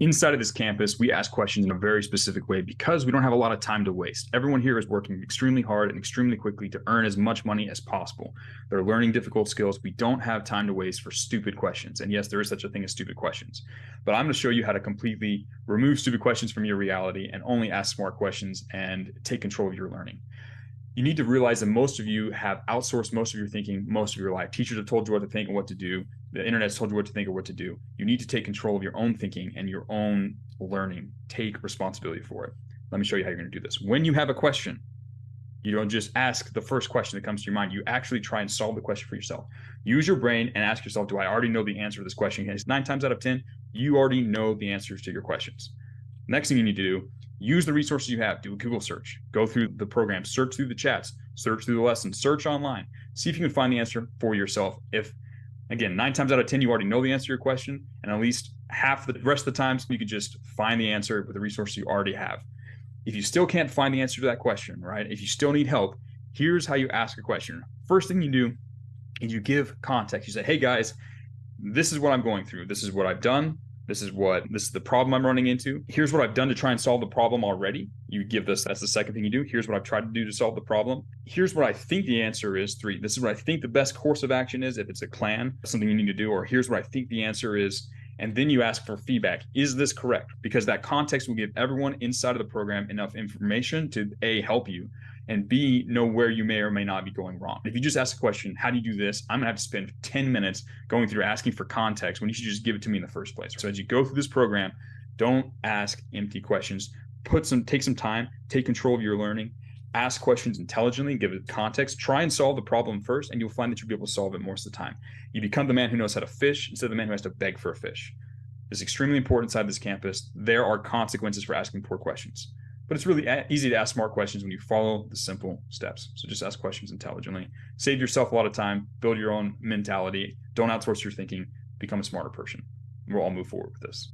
Inside of this campus, we ask questions in a very specific way because we don't have a lot of time to waste. Everyone here is working extremely hard and extremely quickly to earn as much money as possible. They're learning difficult skills. We don't have time to waste for stupid questions. And yes, there is such a thing as stupid questions. But I'm going to show you how to completely remove stupid questions from your reality and only ask smart questions and take control of your learning. You need to realize that most of you have outsourced most of your thinking most of your life. Teachers have told you what to think and what to do. The internet has told you what to think or what to do. You need to take control of your own thinking and your own learning. Take responsibility for it. Let me show you how you're going to do this. When you have a question, you don't just ask the first question that comes to your mind. You actually try and solve the question for yourself. Use your brain and ask yourself, do I already know the answer to this question? Because 9 times out of 10, you already know the answers to your questions. Next thing you need to do, use the resources you have. Do a Google search. Go through the program. Search through the chats. Search through the lessons. Search online. See if you can find the answer for yourself. If, again, 9 times out of 10, you already know the answer to your question, and at least half the rest of the times, you could just find the answer with the resources you already have. If you still can't find the answer to that question, right? If you still need help, here's how you ask a question. First thing you do is you give context. You say, hey guys, this is what I'm going through. This is what I've done. This is the problem I'm running into. Here's what I've done to try and solve the problem already. You give this, that's the second thing you do. Here's what I've tried to do to solve the problem. Here's what I think the answer is. 3, this is what I think the best course of action is if it's a plan, something you need to do, or here's what I think the answer is. And then you ask for feedback. Is this correct? Because that context will give everyone inside of the program enough information to A, help you, and B, know where you may or may not be going wrong. If you just ask a question, how do you do this? I'm gonna have to spend 10 minutes going through asking for context when you should just give it to me in the first place. So as you go through this program, don't ask empty questions. Take some time, take control of your learning, ask questions intelligently, give it context, try and solve the problem first, and you'll find that you'll be able to solve it most of the time. You become the man who knows how to fish instead of the man who has to beg for a fish. It's extremely important inside this campus. There are consequences for asking poor questions. But it's really easy to ask smart questions when you follow the simple steps. So just ask questions intelligently. Save yourself a lot of time. Build your own mentality. Don't outsource your thinking. Become a smarter person. We'll all move forward with this.